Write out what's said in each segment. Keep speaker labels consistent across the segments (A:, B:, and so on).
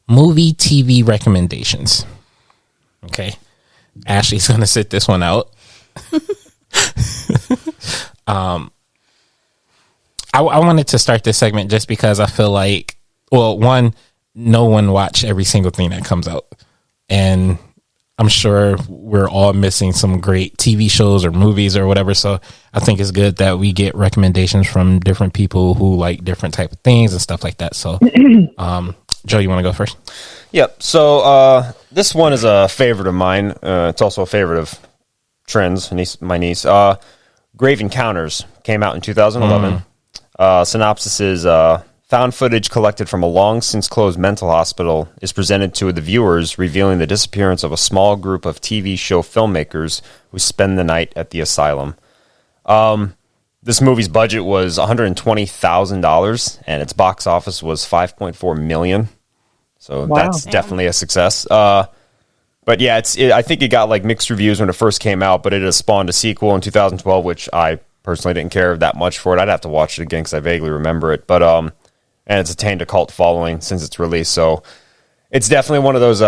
A: movie TV recommendations. Okay. Ashley's going to sit this one out. I wanted to start this segment just because I feel like, well, one, no one watch every single thing that comes out. And I'm sure we're all missing some great TV shows or movies or whatever. So I think it's good that we get recommendations from different people who like different type of things and stuff like that. So, Joe, you want to go first?
B: Yep. So this one is a favorite of mine. It's also a favorite of Trent's, my niece. Grave Encounters came out in 2011. Synopsis is found footage collected from a long-since-closed mental hospital is presented to the viewers, revealing the disappearance of a small group of TV show filmmakers who spend the night at the asylum. This movie's budget was $120,000, and its box office was $5.4 million. So that's definitely a success. But yeah, I think it got like mixed reviews when it first came out, but it has spawned a sequel in 2012, which I personally didn't care that much for it. I'd have to watch it again because I vaguely remember it. But and it's attained a cult following since its release. So it's definitely one of those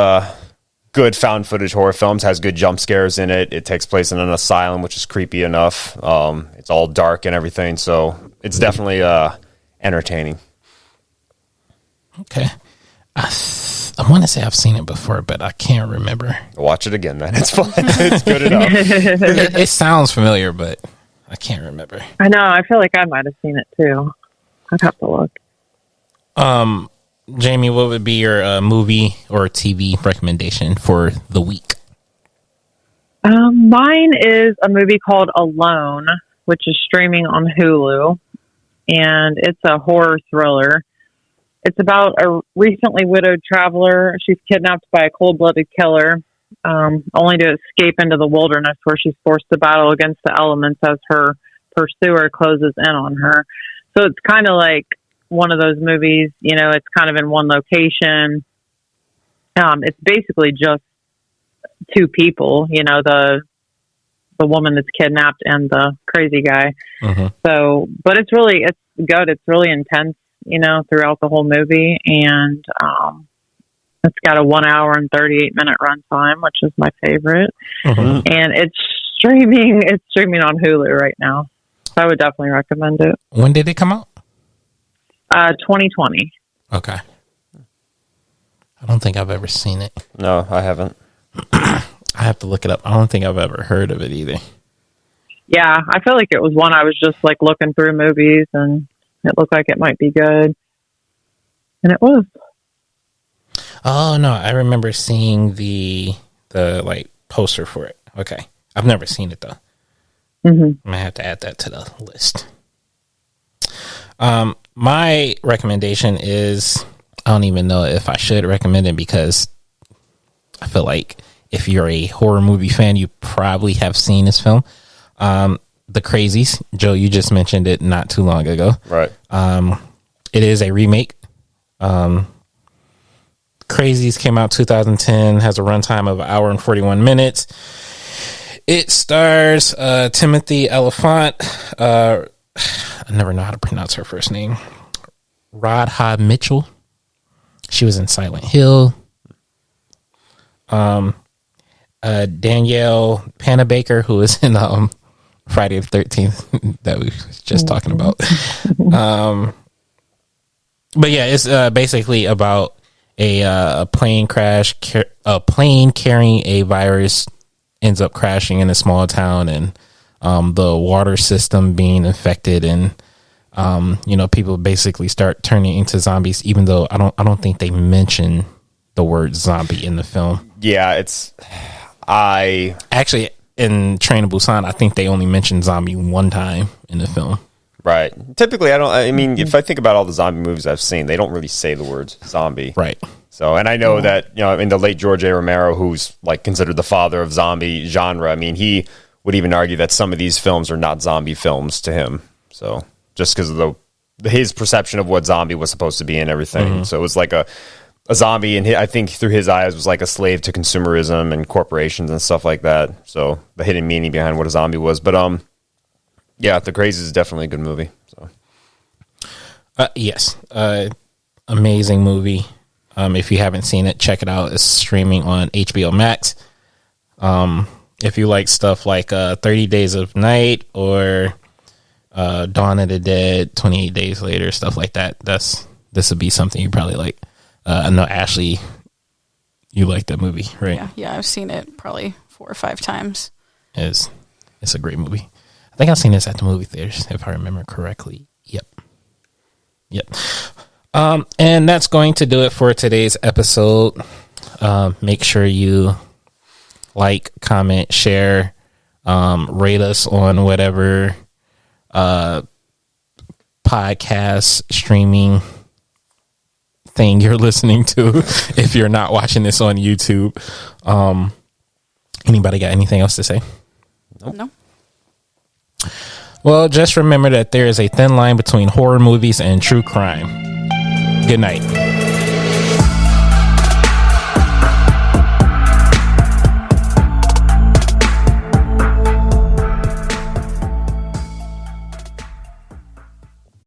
B: good found footage horror films. Has good jump scares in it. It takes place in an asylum, which is creepy enough. It's all dark and everything. So it's definitely entertaining.
A: Okay. I want to say I've seen it before, but I can't remember.
B: Watch it again, then. It's fun. It's good enough.
A: It sounds familiar, but I can't remember.
C: I know. I feel like I might have seen it too. I'd have to look.
A: Jamie, what would be your movie or TV recommendation for the week?
C: Mine is a movie called Alone, which is streaming on Hulu, and it's a horror thriller. It's about a recently widowed traveler. She's kidnapped by a cold-blooded killer, only to escape into the wilderness where she's forced to battle against the elements as her pursuer closes in on her. So it's kind of like one of those movies, you know, it's kind of in one location. It's basically just two people, you know, the woman that's kidnapped and the crazy guy.
A: Mm-hmm.
C: So, but it's good. It's really intense, you know, throughout the whole movie. And, it's got a 1 hour and 38 minute runtime, which is my favorite.
A: Mm-hmm.
C: And it's streaming on Hulu right now. So I would definitely recommend it.
A: When did it come out?
C: 2020.
A: Okay. I don't think I've ever seen it.
B: No, I haven't.
A: I have to look it up. I don't think I've ever heard of it either.
C: Yeah, I feel like it was one I was just like looking through movies and it looked like it might be good. And it was.
A: Oh no, I remember seeing the like poster for it. Okay. I've never seen it though.
C: Mm-hmm.
A: I'm gonna have to add that to the list. My recommendation is, I don't even know if I should recommend it because I feel like if you're a horror movie fan, you probably have seen this film. The Crazies. Joe, you just mentioned it not too long ago.
B: Right.
A: It is a remake. Crazies came out 2010, has a runtime of 1 hour and 41 minutes. It stars Timothy Olyphant. I never know how to pronounce her first name. Radha Mitchell. She was in Silent Hill. Danielle Panabaker, who is in Friday the 13th that we was just talking about. But yeah, it's basically about a plane crash. A plane carrying a virus ends up crashing in a small town, and the water system being infected, and people basically start turning into zombies. Even though I don't think they mention the word zombie in the film.
B: Yeah,
A: actually in Train to Busan, I think they only mentioned zombie one time in the film.
B: Right. Typically, if I think about all the zombie movies I've seen, they don't really say the words zombie.
A: Right.
B: So, and I know that, in the late George A. Romero, who's like considered the father of zombie genre, I mean, he would even argue that some of these films are not zombie films to him. So, just because of his perception of what zombie was supposed to be and everything. Mm-hmm. So, it was like a zombie, and I think through his eyes was like a slave to consumerism and corporations and stuff like that. So, the hidden meaning behind what a zombie was. But, yeah, The Crazies is definitely a good movie. So,
A: yes, amazing movie. If you haven't seen it, check it out. It's streaming on HBO Max. If you like stuff like 30 Days of Night or Dawn of the Dead, 28 Days Later, stuff like that, this would be something you probably like. I know, Ashley, you like that movie, right?
D: Yeah, I've seen it probably 4 or 5 times.
A: It's a great movie. I think I've seen this at the movie theaters, if I remember correctly. Yep. And that's going to do it for today's episode. Make sure you like, comment, share, rate us on whatever podcast streaming thing you're listening to. If you're not watching this on YouTube, anybody got anything else to say?
D: Nope. No.
A: Well, just remember that there is a thin line between horror movies and true crime. Good night.